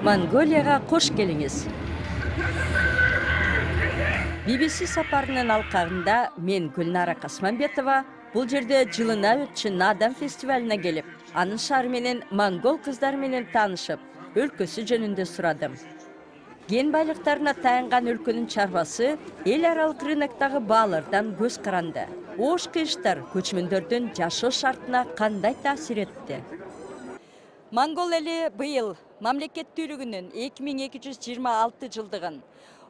Монголияға қош келіңіз. BBC сапарының алқағында мен Гүлнара Қасманбетова бұл жерде жылына өтші Надан фестиваліне келіп, анын шарменен монгол қыздарменен танышып, өлкөсі жөнінде сұрадым. Ген байлықтарына таянған өлкөнің чарбасы ел аралық рыноктағы баалардан көз қаранды. Ош кыйыштар көчмөндөрдүн жашоо шартына кандай таасир этти? Монгол эли быйыл мамлекеттүүлүгүнүн 2226 жылдыгын,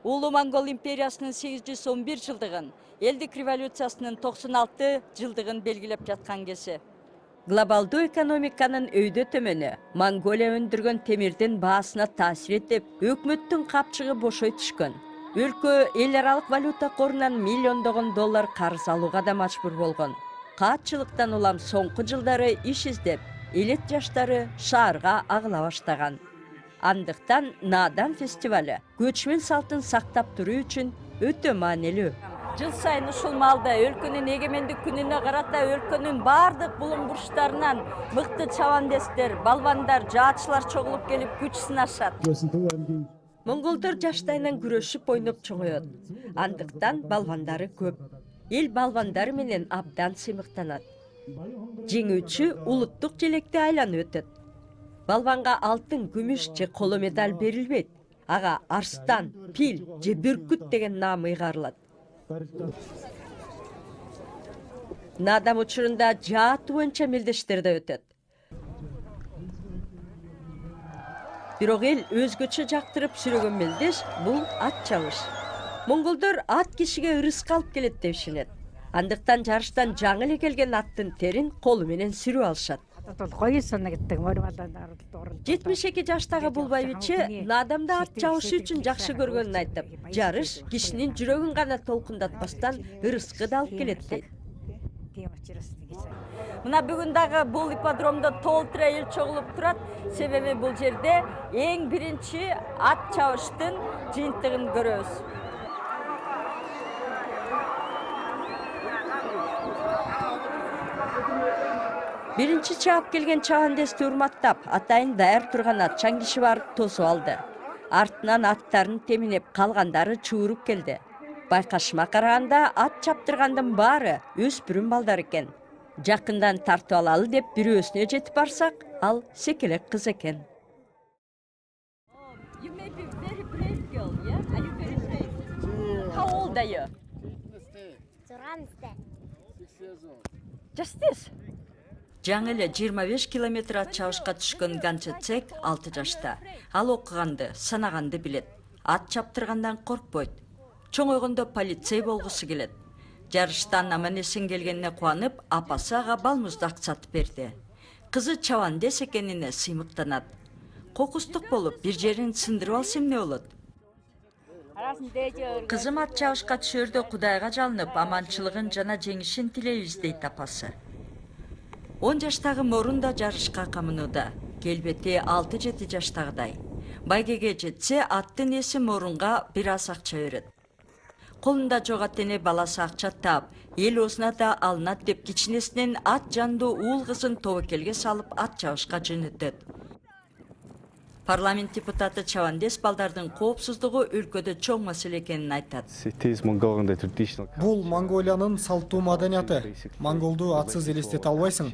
Улуу Монгол империясынын 811 жылдыгын, элдик революциясынын 96 жылдыгын белгилеп жаткан кези. Глобалдуу экономиканын өйдө төмөнү Монголия өндүргөн темирдин баасына таасир этип, өкмөттүн капчыгы бошой түшкөн. Өлкө эл аралык валюта корунан миллиондогон доллар карыз алууга да мажбур болгон. Каатчылыктан улам соңку жылдары иш издеп, элет жаштары шаарга агыла баштаган. Андыктан Надан фестивалы көчмөн салтын сактап туруу үчүн өтө маанилүү. Жыл сайын ушул маалда өлкөнүн эгемендик күнүнө карата өлкөнүн бардык булуң бурчтарынан мыкты чабандестер, балбандар, жаачылар чогулуп келип күч сынашат. Монголдор жаштайынан күрөшүп ойноп чоңоет. Андыктан балбандары көп. Эл балбандары менен абдан сыймыктанат. Жеңүүчү улуттук желекти айланып өтөт. Балбанга алтын, күмүш же коло медаль берилбейт. Ага арстан, пил же бүркүт деген наам ыйгарылат. Надан учурунда жаат боюнча мелдештер да өтөт. Бирок эл өзгөчө жактырып сүрөгөн мелдеш бул ат чабыш. Монголдор ат кишиге ырыска алып келет деп ишенет. Андыктан жарыштан жаңы эле келген аттын терин колу менен сүрүп алышат. 72 жаштагы бул байбиче Надамда ат чабышы үчүн жакшы көргөнүн айтып, жарыш кишинин жүрөгүн гана толкундатпастан ырыскы да алып келет дейт. Мына бүгүн дагы бул ипподромдо толтура эл чогулуп турат, себеби бул жерде эң биринчи ат чабыштын жыйынтыгын көрөбүз. Биринчи чаап келген чабандести урматтап, атайын даяр турган атчан киши барып тосуп алды. Артынан аттарын теминеп, калгандары чууруп келди. Байкашыма караганда ат чаптыргандын баары өспүрүм балдар экен. Жакындан тартып алалы деп бирөөсүнө жетип барсак, ал секелек кыз экен. Жаңы эле 25 километр ат чабышка түшкөн Ганчыцек 6 жашта. Ал окуганды, санаганды билет. Ат чаптыргандан коркпойт. Чоңойгондо полицей болгусу келет. Жарыштан аман-эсен келгенине кубанып, апасы ага балмуздак сатып берди. Кызы чабандес экенине сыймыктанат. Кокустук болуп, бир жерин сындырып алса эмне болот? Кызым ат чабышка түшөрдө Кудайга жалынып, аманчылыгын жана жеңишин тилейбиз дейт апасы. 10 жаштагы Морун да жарышка камынууда. Келбети 6-7 жаштагыдай. Байгеге жетсе, аттын ээси Морунга бир аз акча берет. Колунда жок атене баласы акча таап, эл оозуна да алынат деп кичинесинен ат жандуу уул кызын тобокелге салып ат чабышка жөнөтөт. Парламент депутаты чабандес балдардын коопсуздугу өлкөдө чоң маселе экенин айтат. Бул Монголиянын салттуу маданияты. Монголду атсыз элестете албайсың.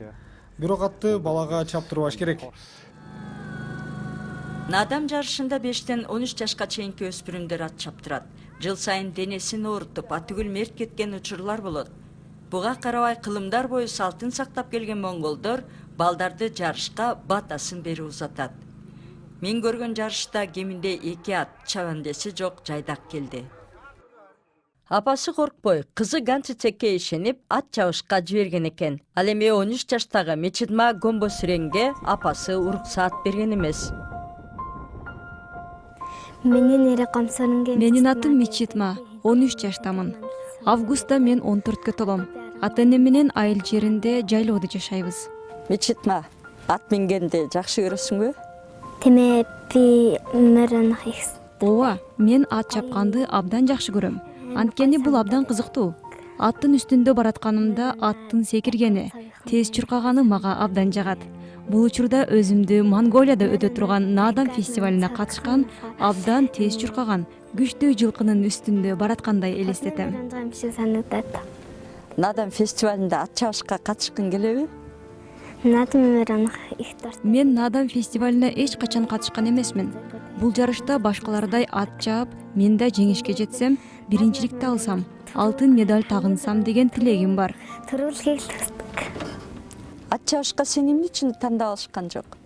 Бирок атты балага чаптырбаш керек. Надам жарышында 5-тен 13 жашка чейинки өспүрүмдөр ат чаптырат. Жыл сайын денесин оорутуп, атүгүл мерт кеткен учурлар болот. Буга карабай кылымдар бою салтын сактап келген монголдор балдарды жарышка батасын берип узатат. Мен көргөн жарышта кеминде 2 ат, чабандеси жок жайдак келди. Апасы коркпой, кызы Ганчыцекке ишенип, ат чабышка жиберген экен. Ал эми 13 жаштагы Мечитма Гомбосүренге апасы уруксаат берген эмес. Менин атым Мечитма, 13 жаштамын. Августта мен 14кө толом. Ата-энем менен айыл жеринде жайлоодо жашайбыз. Мечитма, ат мингенди жакшы көрөсүңбү? Ооба, мен ат чапканды абдан жакшы көрөм. Анткени бул абдан кызыктуу. Аттын үстүндө баратканымда аттын секиргени, тез чуркаганы мага абдан жагат. Бул учурда өзүмдү Монголияда өтө турган Надан фестивалына катышкан, абдан тез чуркаган, күчтүү жылкынын үстүндө бараткандай элестетем. Надан фестивалында ат чабышка катышкың келеби? Мен Надан фестивалына эч качан катышкан эмесмин. Бул жарышта башкалардай ат чаап, мен да жеңишке жетсем, биринчиликти алсам, алтын медаль тагынсам деген тилегим бар. Ат чабышка сени эмне үчүн тандап алышкан жок?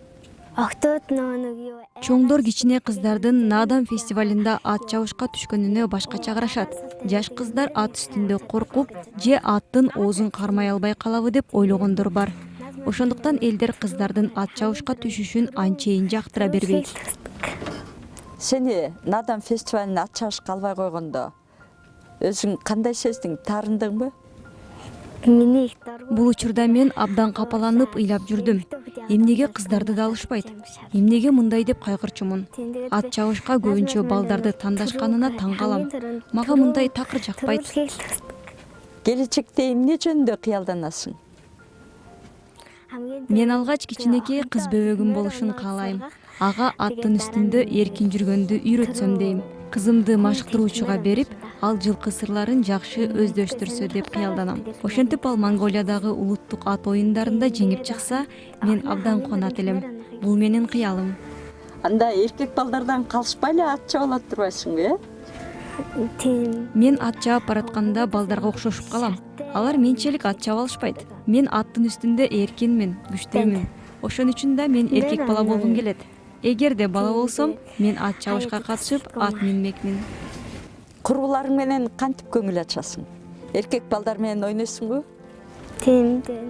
Чоңдор кичине кыздардын Надан фестивалында ат чабышка түшкөнүнө башкача карашат. Жаш кыздар ат үстүндө коркуп, же аттын оозун кармай албай калабы деп ойлогондор бар. Ошондуктан элдер кыздардын ат чабышка түшүшүн анчейин жактыра бербейт. Сени Надан фестивалына ат чабышка албай койгондо өзүң кандай сездиң? Таарындыңбы? Бул учурда мен абдан капаланып ыйлап жүрдүм. Эмнеге кыздарды да алышпайт? Эмнеге мындай деп кайгырчумун? Ат чабышка көбүнчө балдарды тандашканына таң калам. Мага мындай такыр жакпайт. Келечекте эмне жөнүндө кыялданасың? Мен алгач кичинекей кыз бөбөгүм болушун каалайм. Ага аттын үстүндө эркин жүргөндү үйрөтсөм дейм. Кызымды машыктыруучуга берип, ал жылкы сырларын жакшы өздөштүрсө деп кыялданам. Ошентип ал Монголиядагы улуттук ат оюндарында жеңип чыкса, мен абдан кубанат элем. Бул менин кыялым. Анда эркек балдардан калышпай эле ат чаба алат турбайсыңбы, Мен ат чаап баратканда балдарга окшошуп калам. Алар менчелик ат чаба алышпайт. Мен аттын үстүндө эркинмин, күчтүүмүн. Ошон үчүн да мен эркек бала болгум келет. Эгерде бала болсом, мен ат чабышка катышып, ат минмекмин. Курбуларың менен кантип көңүл ачасың? Эркек балдар менен ойнойсуңбу?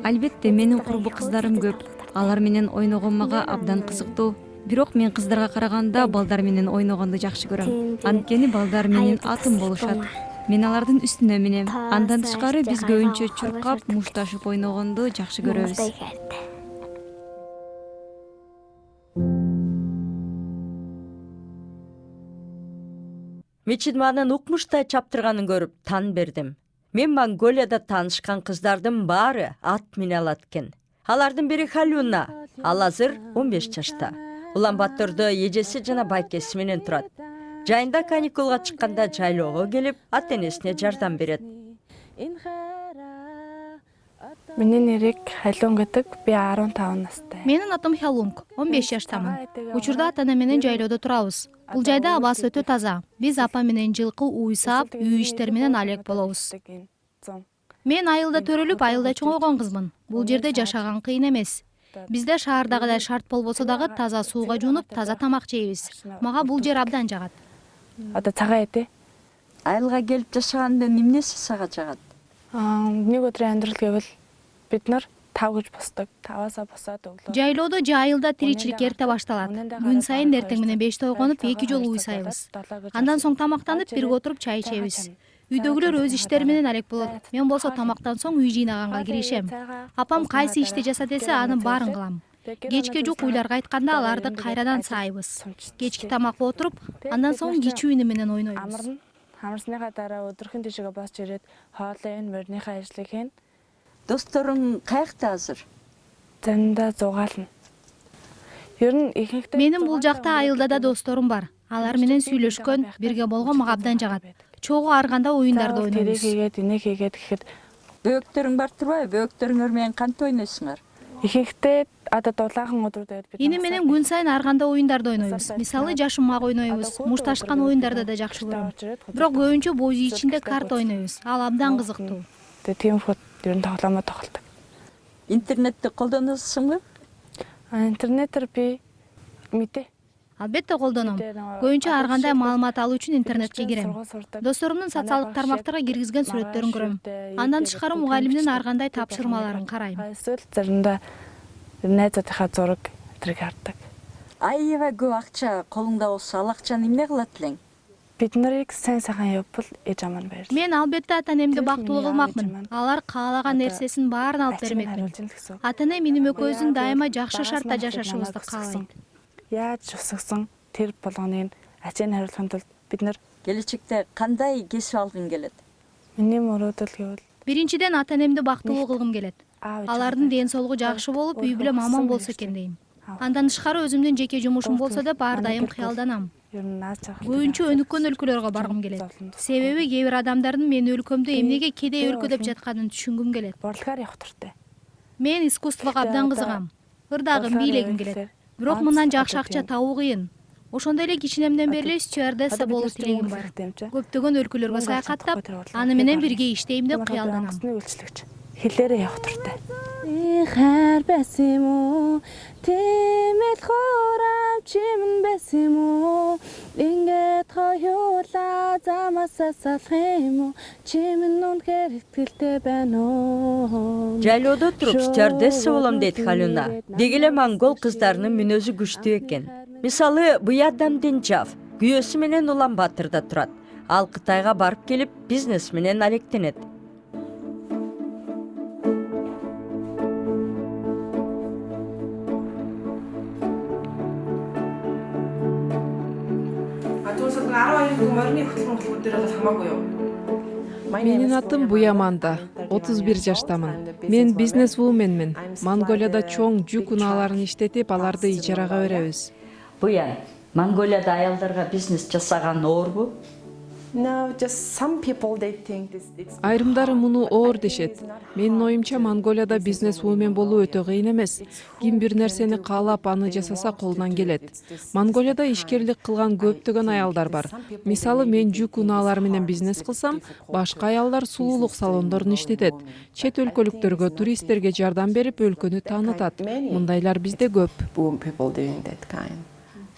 Албетте, менин курбу кыздарым көп. Алар менен ойногон мага абдан кызыктуу. Бирок мен кыздарга караганда балдар менен ойногонду жакшы көрөм. Анткени балдар менин атым болушат. Мен алардын үстүнө минем. Андан тышкары биз көбүнчө чуркап, мушташып ойногонду жакшы көрөбүз. Мичидманын укмуштай чаптырганын көрүп тан бердим. Мен Монголияда таанышкан кыздардын баары ат мине алат экен. Алардын бири Халюна, ал азыр 15 жашта. Улан-Батордо эжеси жана байкеси менен турат. Жайында каникулга чыкканда жайлоого келип, ата-энесине жардам берет. Менин эрек Халюн гэдэг, би 15 настай. Менин атым Халунг, 15 жаштамын. Учурда ата-эне менен жайлоодо турабыз. Бул жайда абасы өтө таза. Биз апа менен жылкы уйсап, үй иштери менен алек болобуз. Мен айылда төрөлүп, айылда чоңойгон кызмын. Бул жерде жашаган кыйын эмес. Бизде шаардагыдай шарт болбосо дагы таза сууга жуунуп, таза тамак жейбиз. Мага бул жер абдан жагат. Одоо цагаан эдэ. Айылга келип жашагандын эмнеси сага жагат? Нэг өдрийн амьдрал гэвэл бид нар 5 гэж босдог. 5-аас босоод өглөө. Жайлоодо же айылда тиричилик эрте башталат. Күн сайын эртең менен 5те ойгонуп, 2 жолу уй сайбыз. Андан соң тамактанып, бирге отуруп чай ичебиз. Үйдөгүлөр өз иштери менен алек болот. Мен болсо тамактан соң үй жыйнаганга киришем. Апам кайсы ишти жаса десе, анын баарын кылам. Кечке жук уйларга айтканда аларды кайрадан сайбыз. Кечки тамакка отуруп, андан соң кичи үйнү менен ойнойбуз. Хамрсныхаа дараа өдрөхөн тишээгээ босч ирээд хоолой ин мөрнийхээ ажлыг хийн. Досторуң каякта азыр? Заримдаа зугаална. Ер нь ихэнхдээ Менин бул жакта айылда да досторум бар. Алар менен сүйлөшкөн, бирге болгон мага абдан жагат. Чогуу арганда оюндарды ойнойбуз. Хийгээд, энийг хийгээд гэхэд Бөөктөрүң бар турбайбы? Бөөктөрүңөр менен кантип ойнойсуңар? ихэнхдээ одоо дулаахан өдрүүдэд бид Ини менен күн сайын арганда оюндарды ойнойбуз. Мисалы жашынмак ойнойбуз, мушташкан оюндарды да жакшы көрөм. Бирок көбүнчө боз ичинде карта ойнойбуз. Ал абдан кызыктуу. тиймэрхүү ер нь тоглоомоо тоглолдог. Интернетти колдоносуңбу? Интернетээр би мэдээ. Албетте колдоном. Көбүнчө ар кандай маалымат алуу үчүн интернетке кирем. Досторумдун социалдык тармактарга киргизген сүрөттөрүн көрөм. Андан тышкары мугалимдин ар кандай тапшырмаларын карайм. Эсвэл заримдаа найзуудынхаа зураг тэрэг хардаг. Аябай көп акча колуңда болсо, ал акчаны эмне кылат элең? Бид нарыг сайн сайхан явбал эж аман байр. Мен албетте ата-энемди бактылуу кылмакмын. Алар каалаган нерсесин баарын алып бермекмин. Ата-эне менин экөөбүздүн дайыма жакшы шартта жашашыбызды каалайт. Яаж жусагсан тэр болгоныг ачааны хариулахын тулд бид нар Келечекте кандай кесип алгың келет? миний мөрөөдөл гэвэл Биринчиден ата-энемди бактылуу кылгым келет. алардын ден соолугу жакшы болуп үй бүлөм аман болсо экен дейм. Андан тышкары өзүмдүн жеке жумушум болсо деп ар дайым кыялданам. Көбүнчө өнүккөн өлкөлөргө баргым келет. Себеби кээ бир адамдардын менин өлкөмдө эмнеге кедей өлкө деп жатканын түшүнгүм келет. Мен искусствого абдан кызыгам. Ырдагым, бийлегим келет. Бирок мындан жакшы акча табуу кыйын. Ошондой эле кичинемден бери эле стюардесса болуу тилегим бар. Көптөгөн өлкөлөргө саякаттап, аны менен бирге иштейм деп кыялданам. Хэлээрээ явах туртай. Хайр байсан юм уу? Тэмэл хурам чимэн байсан юм уу? Ингээд хоёулаа замасаа салах юм уу? Чимэн үнэхээр ихтгэлтэй байна уу? Жайлоодо туруп стюардесса болом дейт Халюна. Деги эле монгол кыздарынын мүнөзү күчтүү экен. Мисалы, Буядам Денжав күйөөсү менен Улан Батырда турат. Ал Кытайга барып келип, бизнес менен алектенет. Менин атым Буяманда, 31 жаштамын. Мен бизнес-вуменмин. Монголияда чоң жүк унааларын иштетип, аларды ижарага беребиз. Буян, Монголияда аялдарга бизнес жасаган оорбу? Айрымдары муну оор дешет. Менин оюмча Монголияда бизнес-вумен болуу өтө кыйын эмес. Ким бир нерсени каалап аны жасаса колунан келет. Монголияда ишкерлик кылган көптөгөн аялдар бар. Мисалы, мен жүк унаалары менен бизнес кылсам, башка аялдар сулуулук салондорун иштетет. Чет өлкөлүктөргө, туристтерге жардам берип, өлкөнү таанытат. Мындайлар бизде көп.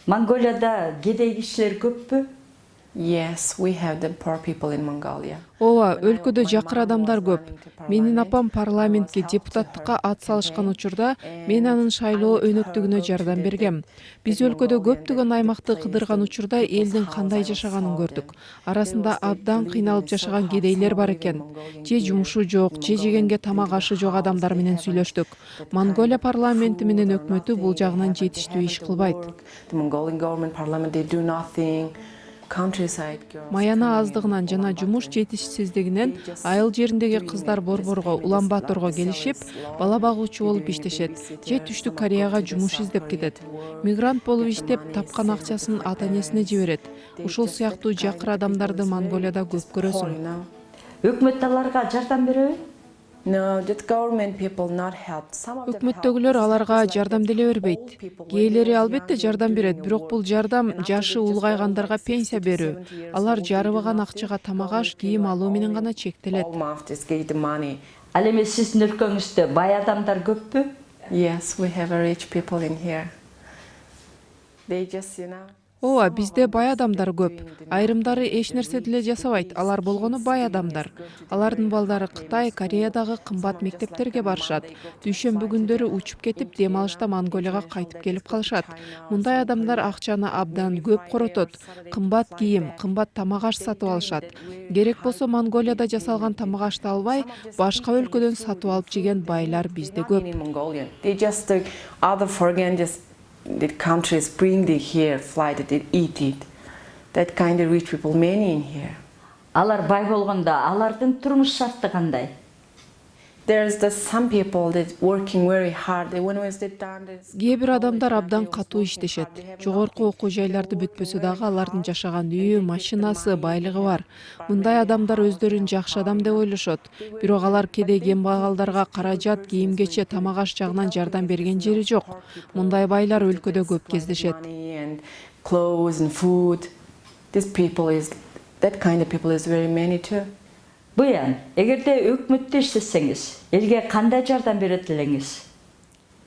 Монголияда кедей кишилер көппү? Yes, we have the poor people in Mongolia. Ооба, өлкөдө жакыр адамдар көп. Менин апам парламентке депутаттыкка ат салышкан учурда мен анын шайлоо өнөктүгүнө жардам бергем. Биз өлкөдө көптөгөн аймакты кыдырган учурда элдин кандай жашаганын көрдүк. Арасында абдан кыйналып жашаган кедейлер бар экен. Же жумушу жок, же жегенге тамак ашы жок адамдар менен сүйлөштүк. Монголия парламенти менен өкмөтү бул жагынан жетиштүү иш кылбайт. The Mongolian government parliament, they do nothing. Маяна аздыгынан жана жумуш жетишсиздигинен айыл жериндеги кыздар Борборго, Улан Баторго келишип, бала багуучу болуп иштешет. Же Түштүк Кореяга жумуш издеп кетет. Мигрант болуп иштеп, тапкан акчасын ата-энесине жиберет. Ушул сыяктуу жакыр адамдарды Монголияда көп көрөсүң. Өкмөт аларга жардам береби? Өкмөттөгүлөр аларга жардам деле бербейт. Кээелери албетте жардам берет, бирок бул жардам жашы улгайгандарга пенсия берүү. Алар жарыбаган акчага тамак аш, кийим алуу менен гана чектелет. Ал эми сиздин өлкөңүздө бай адамдар көппү? Yes, we have rich people in here. They just, Ооба, бизде бай адамдар көп. Айрымдары эч нерсе деле жасабайт. Алар болгону бай адамдар. Алардын балдары Кытай, Кореядагы кымбат мектептерге барышат. Дүйшөмбү күндөрү учуп кетип, дем алышта Монголияга кайтып келип калышат. Мындай адамдар акчаны абдан көп коротот. Кымбат кийим, кымбат тамак аш сатып алышат. Керек болсо Монголияда жасалган тамак ашты албай, башка өлкөдөн сатып алып жеген байлар бизде көп. The countries bring they here, fly that they eat it. That kind of rich people, many in here. Алар бай болгондо алардын турмуш шарты кандай? There's some people that working very hard. They when they done this. Кээ бир адамдар абдан катуу иштешет. Жогорку окуу жайларды бүтпөсө дагы алардын жашаган үйү, машинасы, байлыгы бар. Мындай адамдар өздөрүн жакшы адам деп ойлошот. Бирок алар кедей кембагалдарга каражат, кийим-кече, тамак аш жагынан жардам берген жери жок. Мындай байлар өлкөдө көп кездешет. Clothes and food. This people is that kind of people is very many too. Буян, эгерде өкмөттө иштесеңиз, элге кандай жардам берет элеңиз?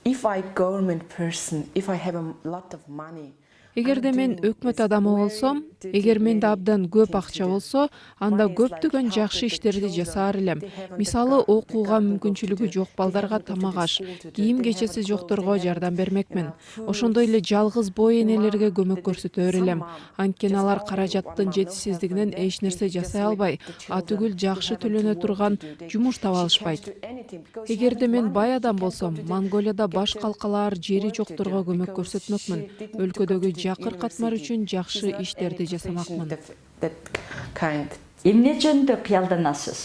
If I government person, if I have a lot of money. Эгерде мен өкмөт адамы болсом, эгер менде абдан көп акча болсо, анда көптөгөн жакшы иштерди жасаар элем. Мисалы, окууга мүмкүнчүлүгү жок балдарга тамак аш, кийим-кечеси жокторго жардам бермекмин. Ошондой эле жалгыз бой энелерге көмөк көрсөтөр элем. Анткени алар каражаттын жетишсиздигинен эч нерсе жасай албай, атүгүл жакшы төлөнө турган жумуш таба алышпайт. Эгерде мен бай адам болсом, Монголияда баш калкалаар жери жокторго көмөк көрсөтмөкмүн. Өлкөдөгү жакыр катмар үчүн жакшы иштерди жасамакмын. Эмне жөнүндө кыялданасыз?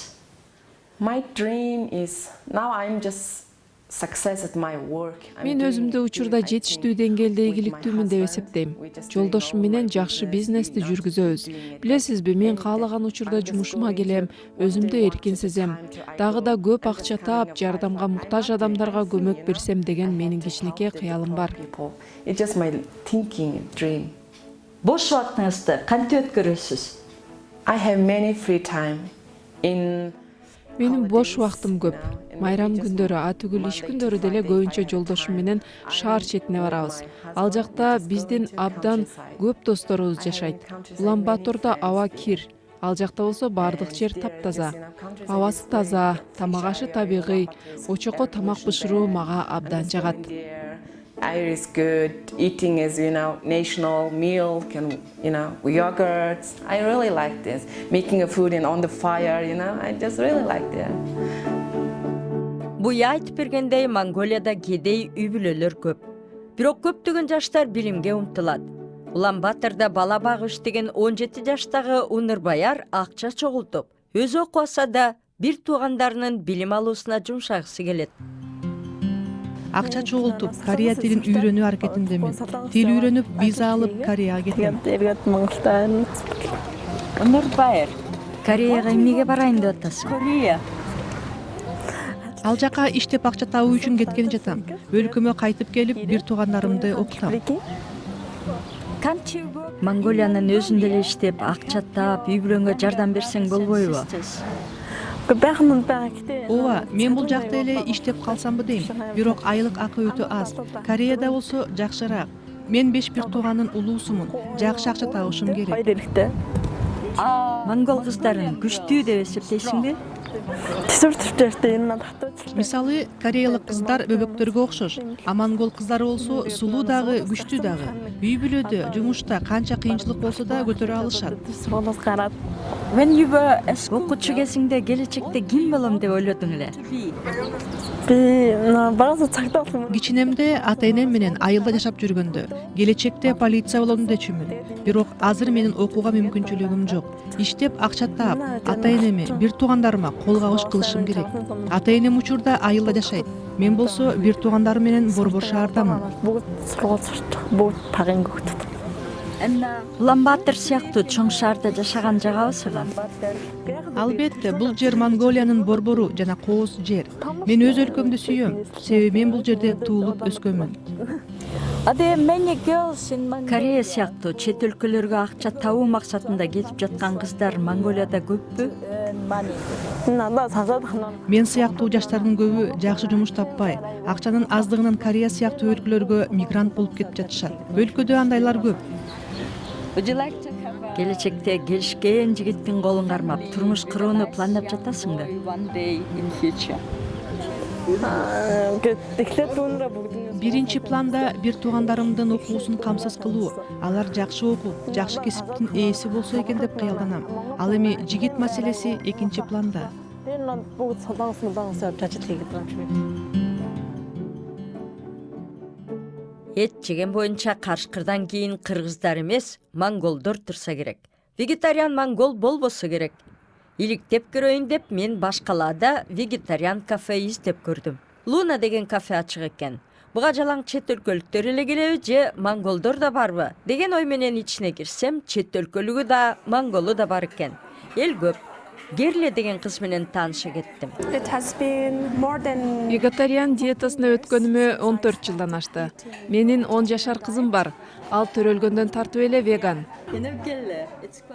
My dream is now I'm just success at my work. Мен өзүмдү учурда жетиштүү деңгээлде ийгиликтүүмүн деп эсептейм. Жолдошум менен жакшы бизнести жүргүзөбүз. Билесизби, мен каалаган учурда жумушума келем, өзүмдү эркин сезем. Дагы да көп акча таап, жардамга муктаж адамдарга көмөк берсем деген менин кичинекей кыялым бар. It's just my thinking, dream. Бош убактыңызды кантип өткөрөсүз? I have many free time in Менин бош убактым көп. Майрам күндөрү, атүгүл иш күндөрү деле көбүнчө жолдошум менен шаар четине барабыз. Ал жакта биздин абдан көп досторубуз жашайт. Улан-Батордо аба кир. Ал жакта болсо бардык жер таптаза. Абасы таза, тамак ашы табигый. Очокко тамак бышыруу мага абдан жагат. Air is good, eating is, national milk and, yogurts. I really like this. Making a food and on the fire, I just really like that. Буя айтып бергендей, Монголияда кедей үй бүлөлөр көп. Бирок көптөгөн жаштар билимге умтулат. Улан-Батордо бала багыш деген 17 жаштагы Унурбаяр акча чогултуп, өзү окубаса да бир туугандарынын билим алуусуна жумшагысы келет. Акча чогултуп, Корея тилин үйрөнүү аракетиндемин. Тил үйрөнүп, виза алып Кореяга кетем. Унурбаяр, Кореяга эмнеге барайын деп атасың? Корея. Ал жака иштеп акча табуу үчүн кеткен жатам. Өлкөмө кайтып келип, бир туугандарымды окутам. Монголиянын өзүндө эле иштеп, акча таап, үй бүлөңгө жардам берсең болбойбу? Ооба, мен бул жакта эле иштеп калсамбы дейм. Бирок айлык акы өтө аз. Кореяда болсо жакшыраак. Мен 5 тууганын улуусумун. Жакшы акча табышым керек. Монгол кыздарын күчтүү деп эсептейсиңби? Мисалы, кореялык кыздар бөбөктөргө окшош, а монгол кыздары болсо сулуу дагы, күчтүү дагы. Үй бүлөдө, жумушта канча кыйынчылык болсо да көтөрө алышат. Окуучу кезиңде келечекте ким болом деп ойлодуң эле? Кичинемде ата-энем менен айылда жашап жүргөндө, келечекте полиция болом дечүмүн. Бирок азыр менин окууга мүмкүнчүлүгүм жок. Иштеп акча таап, ата-энеми, бир туугандарыма кол кабыш кылышым керек. Ата-энем учурда айылда жашайт. Мен болсо бир туугандарым менен Борбор шаардамын. Улан-Батор сыяктуу чоң шаарда жашаган жагабысыңбы? Албетте, бул жер Монголиянын борбору жана кооз жер. Мен өз өлкөмдү сүйөм, себеби мен бул жерде туулуп өскөнмүн. Корея сыяктуу чет өлкөлөргө акча табуу максатында кетип жаткан кыздар Монголияда көппү? Мен сыяктуу жаштардын көбү жакшы жумуш таппай, акчанын аздыгынан Корея сыяктуу өлкөлөргө мигрант болуп кетип жатышат. Өлкөдө андайлар көп. Келечекте келишкен жигиттин колун кармап, турмуш курууну пландап жатасыңбы? Биринчи планда бир туугандарымдын окуусун камсыз кылуу. Алар жакшы окуп, жакшы кесиптин ээси болсо экен деп кыялданам. Ал эми жигит маселеси экинчи планда. Эт жеген боюнча Кашкырдан кийин кыргыздар эмес, монголдор турса керек. Вегетариан монгол болбосо керек. Иликтеп көрөйүн деп мен башкалаада вегетариан кафе издеп көрдүм. Луна деген кафе ачык экен. Буга жалаң чет өлкөлүктөр эле келеби же монголдор да барбы деген ой менен ичине кирсем, чет өлкөлүгү да, монголу да бар экен. Эл көп. Герле деген кыз менен тааныша кеттим. Вегетариан диетасына өткөнүмө 14 жылдан ашты. Менин 10 жашар кызым бар. Ал төрөлгөндөн тартып эле веган.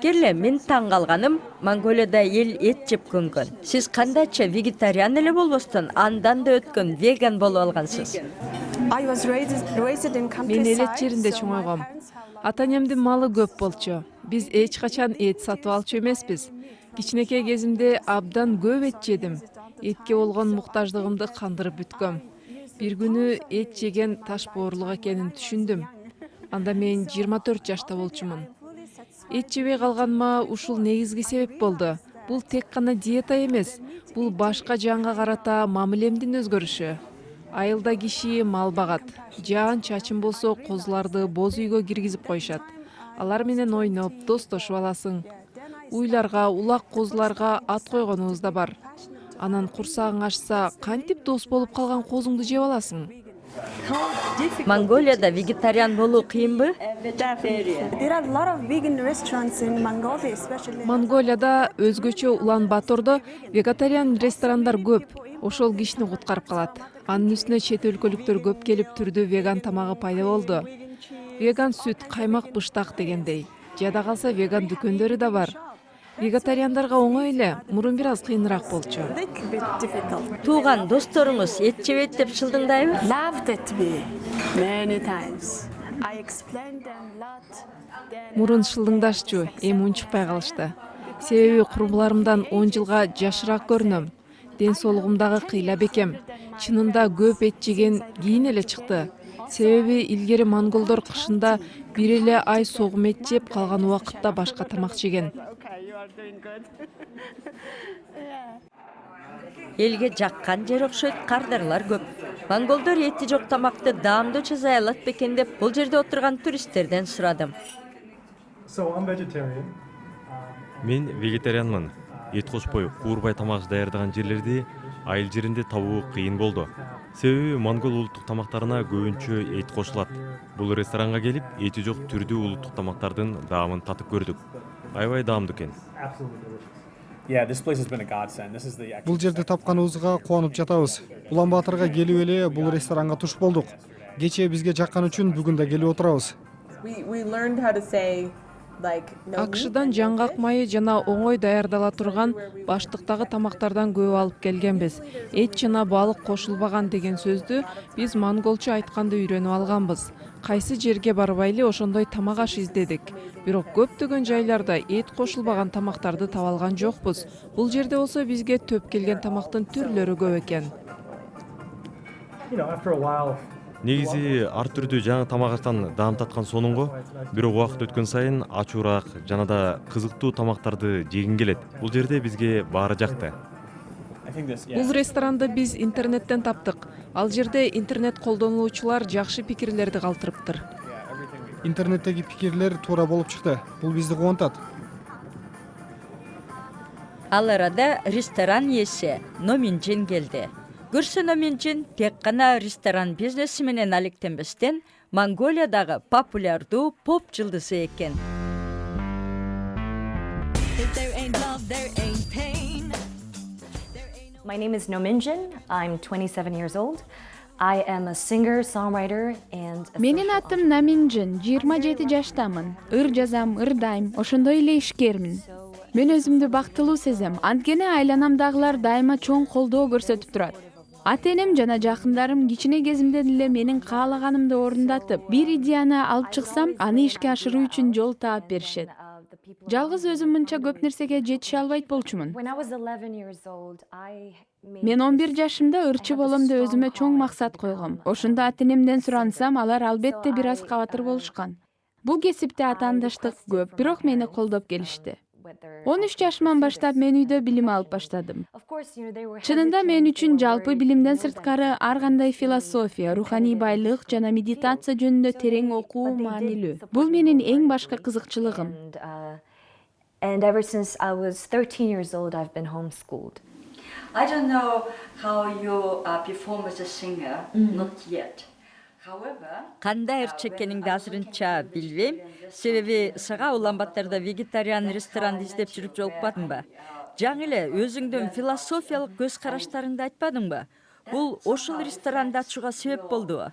Герле, мен таң калганым, Монголияда эл эт жеп көнгөн. Сиз кандайча вегетариан эле болбостон андан да өткөн веган болуп алгансыз? Мен элет жеринде чоңойгом. Ата-энемдин малы көп болчу. Биз эч качан эт сатып алчу эмеспиз. Кичинекей кезимде абдан көп эт жедим. Этке болгон муктаждыгымды кандырып бүткөм. Бир күнү эт жеген таш боорлук экенин түшүндүм. Анда мен 24 жашта болчумун. Эт жебей калганыма ушул негизги себеп болду. Бул тек гана диета эмес, бул башка жанга карата мамилемдин өзгөрүшү. Айылда киши мал багат. Жаан чачым болсо козуларды боз үйгө киргизип коюшат. Алар менен ойноп, достошуп аласың. Уйларга, улак козуларга ат койгонубуз да бар. Анан курсагың ачса, кантип дос болуп калган козуңду жеп аласың? Монголияда вегетариан болуу кыйынбы? There are a lot of vegan restaurants in Mongolia, especially. Монголияда өзгөчө Улан-Батордо вегетариан ресторандар көп. Ошол кишини куткарып калат. Анын үстүнө чет өлкөлүктөр көп келип түрдүү веган тамагы пайда болду. Веган сүт, каймак, быштак дегендей. Жада калса веган дүкөндөрү да бар. Вегетариандарга оңой эле, мурун бир аз кыйыныраак болчу. Little bit difficult. Тууган досторуңуз эт жебейт деп шылдыңдайбы? Laughed at me many times. I explained them a lot. Then Мурун шылдыңдашчу, эми унчукпай калышты. Себеби курбуларымдан 10 жылга жашыраак көрүнөм. Ден соолугумдагы кыйла бекем. Чынында көп эт жеген кийин эле чыкты. Себеби илгери монголдор кышында бир эле ай согум эт жеп, калган убакытта башка тамак жеген. okay, you are doing good. Элге жаккан жер окшойт, кардарлар көп. Монголдор эти жок тамакты даамдуу жасай алат бекен деп бул жерде отурган туристтерден сурадым. So I'm vegetarian. Мен вегетарианмын. Эт кошпой куурбай тамак даярдаган жерлерди айыл жеринде табуу кыйын болду. Себеби монгол улуттук тамактарына көбүнчө эт кошулат. Бул ресторанга келип, эти жок түрдүү улуттук тамактардын даамын татып көрдүк. Аябай даамдуу экен. Yeah, this place has been a godsend. This is the actual Бул жерде тапканыбызга кубанып жатабыз. Улан-Батырга келип эле бул ресторанга туш болдук. Кечээ бизге жаккан үчүн бүгүн да келип отурабыз. We learned how to say like no meat Акшыдан жаңгак майы жана оңой даярдала турган баштыктагы тамактардан көп алып келгенбиз. Эт жана балык кошулбаган деген сөздү биз монголча айтканды үйрөнүп алганбыз. Кайсы жерге барбайлы ошондой тамак аш издедик. Бирок көптөгөн жайларда эт кошулбаган тамактарды таба алган жокпуз. Бул жерде болсо бизге төп келген тамактын түрлөрү көп экен. after a while. Негизи ар түрдүү жаңы тамак аштан даам таткан сонунго, бирок убакыт өткөн сайын ачуураак жана да кызыктуу тамактарды жегин келет. Бул жерде бизге баары жакты. I think this, Бул ресторанды биз интернеттен таптык. Ал жерде интернет колдонуучулар жакшы пикирлерди калтырыптыр. Интернеттеги пикирлер туура болуп чыкты. Бул бизди кубантат. Ал арада ресторан ээси Номинжин келди. Көрсө Номинжин тек гана ресторан бизнеси менен алектенбестен Монголиядагы популярдуу поп жылдызы экен. My name is Nominjin. I'm 27 years old. I am a singer, songwriter, and a Менин атым Наминжин, 27 жаштамын. Ыр жазам, ырдайм, ошондой эле ишкермин. Мен өзүмдү бактылуу сезем. Анткени айланамдагылар дайыма чоң колдоо көрсөтүп турат. Ата-энем жана жакындарым кичине кезимден эле менин каалаганымды орундатып, бир идеяны алып чыксам, аны ишке ашыруу үчүн жол таап беришет. Жалгыз өзүм мынча көп нерсеге жетише албайт болчумун. When I was 11 years old, I made Мен 11 жашымда ырчы болом деп өзүмө чоң максат койгом. Ошондо ата-энемден сурансам, алар албетте бир аз кабатыр болушкан. Бул кесипте атаандаштык көп, бирок мени колдоп келишти. 13 жашыман баштап мен үйдө билим алып баштадым. Чынында мен үчүн жалпы билимден сырткары ар кандай философия, руханий байлык жана медитация жөнүндө терең окуу маанилүү. Бул менин эң башкы кызыкчылыгым. and ever since I was 13 years old, I've been homeschooled. I don't know how you perform as a singer, not yet. Кандай ырчы экениңди азырынча билбейм. Себеби сага Улан-Батордо вегетариан ресторанды издеп жүрүп жолукпадыңбы? Жаңы эле өзүңдүн философиялык көз караштарыңды айтпадыңбы? Бул ошол ресторанды ачууга себеп болдубу?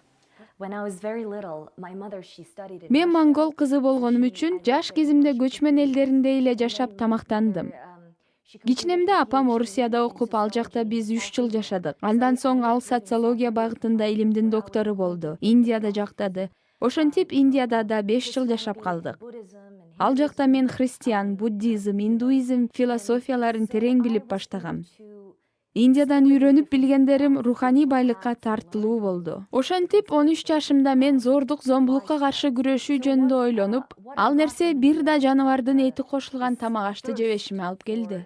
When I was very little, my mother, she studied in Мен монгол кызы болгонум үчүн жаш кезимде көчмөн элдеринде эле жашап тамактандым. Кичинемде апам Орусияда окуп, ал жакта биз 3 жыл жашадык. Андан соң ал социология багытында илимдин доктору болду. Индияда жактады. Ошентип Индияда да 5 жыл жашап калдык. Ал жакта мен христиан, буддизм, индуизм философияларын терең билип баштагам. Индиядан үйрөнүп билгендерим руханий байлыкка тартылуу болду. Ошентип 13 жашымда мен зордук, зомбулукка каршы күрөшүү жөнүндө ойлонуп, ал нерсе бир да жаныбардын эти кошулган тамак ашты жебешиме алып келди.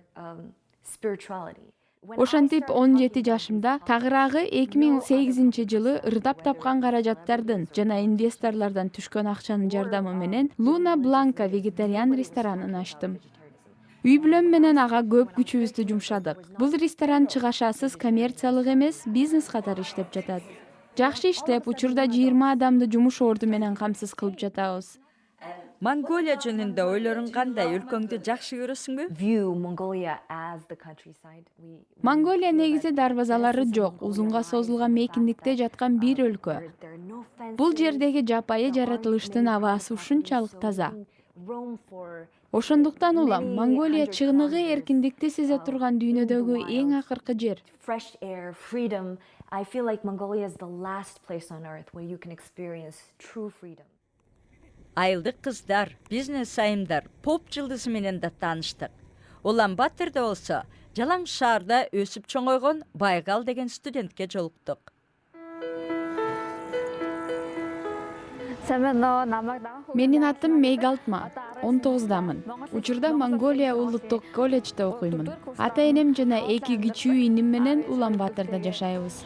spirituality. Ошентип 17 жашымда тагыраагы 2008 жылы ырдап тапкан каражаттардын жана инвесторлордон түшкөн акчанын жардамы менен Луна Бланка вегетариан ресторанын ачтым. Үй бүлөм менен ага көп күчүбүздү жумшадык. Бул ресторан чыгашасыз коммерциялык эмес, бизнес катары иштеп жатат. Жакшы иштеп, учурда 20 адамды жумуш орду менен камсыз кылып жатабыз. Монголия жөнүндө ойлоруң кандай? Өлкөңдү жакшы көрөсүңбү? View Mongolia as the countryside. Монголия негизи дарбазалары жок, узунга созулган мейкиндикте жаткан бир өлкө. Бул жердеги жапайы жаратылыштын абасы ушунчалык таза. Ошондуктан улам Монголия чыгыныгы эркиндикти сезе турган дүйнөдөгү эң акыркы жер. Fresh air, freedom. I feel like Mongolia is the last place on earth where you can experience true freedom. Айылдык кыздар, бизнес айымдар, поп жылдызы менен да тааныштык. Улан Батырда болсо, Жалаң шаарда өсүп чоңойгон Байгал деген студентке жолуктук. Менин атым Мейгалтма, 19дамын. Учурда Монголия улуттук колледжде окуймун. Ата-энем жана 2 кичүү иним менен Улан Батырда жашайбыз.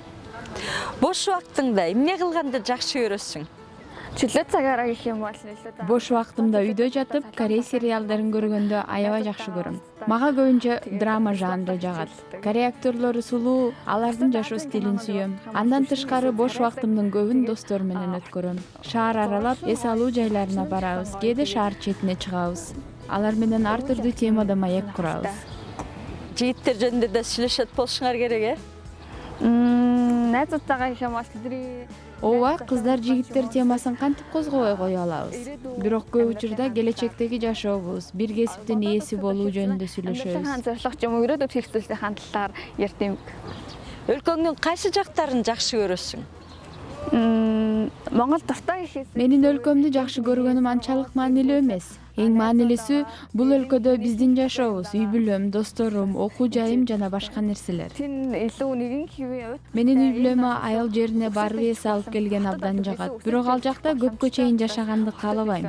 Бош убактыңда эмне кылганды жакшы көрөсүң? Бош убактымда үйдө жатып, Корей сериалдарын көргөндө аябай жакшы көрөм. Мага көбүнчө драма жанры жагат. Корей актерлору сулуу, алардын жашоо стилин сүйөм. Андан тышкары бош убактымдын көбүн достор менен өткөрөм. Шаар аралап, эс алуу жайларына барабыз, кээде шаар четине чыгабыз. Алар менен ар түрдүү темада маек курабыз. Жигиттер жөнүндө да сүйлөшөт болушуңар керек, Ооба, кыздар жигиттер темасын кантип козгобой кое алабыз. Бирок көп учурда келечектеги жашообуз, бир кесиптин ээси болуу жөнүндө сүйлөшөбүз. Өлкөңдүн кайсы жактарын жакшы көрөсүң? Менин өлкөмдү жакшы көргөнүм анчалык маанилүү эмес. Эң маанилүүсү бул өлкөдө биздин жашообуз, үй бүлөм, досторум, окуу жайым жана башка нерселер. Менин үй бүлөмө айыл жерине барып эс алып келген абдан жагат. Бирок ал жакта көпкө чейин жашаганды каалабайм.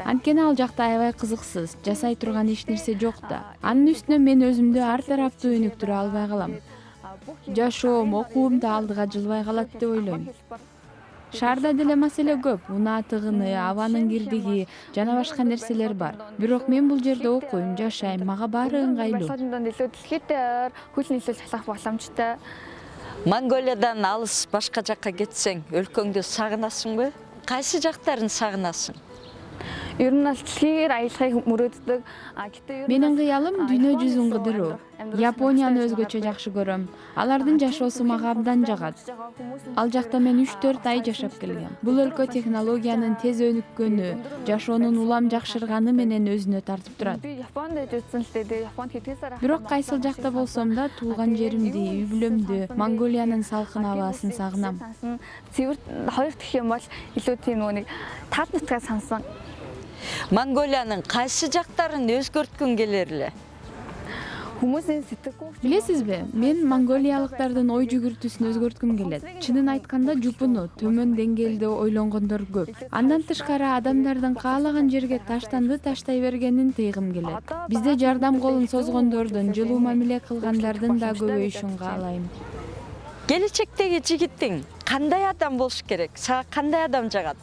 Анткени ал жакта аябай кызыксыз, жасай турган эч нерсе жок да. Анын үстүнө мен өзүмдү ар тараптуу өнүктүрө албай калам. Жашоом, окуум да алдыга жылбай калат деп ойлойм. Шаарда деле маселе көп, унаа тыгыны, абанын кирдиги жана башка нерселер бар. Бирок мен бул жерде окуйм, жашайм, мага баары ыңгайлуу. Монголиядан алыс башка жакка кетсең, өлкөңдү сагынасыңбы? Кайсы жактарын сагынасың? Менин кыялым дүйнө жүзүн кыдыруу. Японияны өзгөчө жакшы көрөм. Алардын жашоосу мага абдан жагат. Ал жакта мен 3-4 ай жашап келгем. Бул өлкө технологиянын тез өнүккөнү, жашоонун улам жакшырганы менен өзүнө тартып турат. Бирок кайсыл жакта болсом да туулган жеримди, үй бүлөмдү, Монголиянын салкын абасын сагынам. Монголиянын кайсы жактарын өзгөрткүң келер эле? Билесизби, мен монголиялыктардын ой жүгүртүүсүн өзгөрткүм келет. Чынын айтканда жупуну, төмөн деңгээлде ойлонгондор көп. Андан тышкары адамдардын каалаган жерге таштанды таштай бергенин тыйгым келет. Бизде жардам колун созгондордун, жылуу мамиле кылгандардын да көбөйүшүн каалайм. Келечектеги жигиттиң кандай адам болуш керек? Сага кандай адам жагат?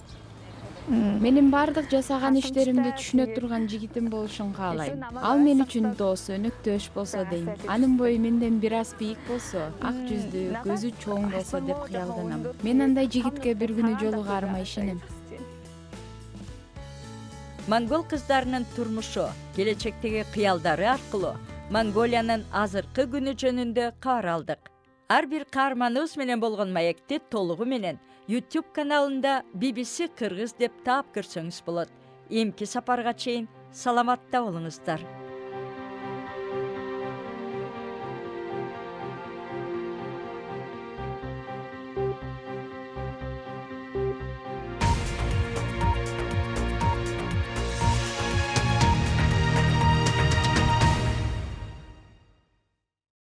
Менин бардык жасаган иштеримди түшүнө турган жигитим болушун каалайм. Ал мен үчүн дос, өнөктөш болсо дейм. Анын бою менден бир аз бийик болсо, ак жүздүү, көзү чоң болсо деп кыялданам. Мен андай жигитке бир күнү жолугаарыма ишенем. Монгол кыздарынын турмушу, келечектеги кыялдары аркылуу Монголиянын азыркы күнү жөнүндө кабар алдык. Ар бир каарманыбыз менен болгон маекти толугу менен YouTube каналында BBC Кыргыз деп таап көрсөңүз болот. Эмки сапарга чейин саламатта болуңуздар.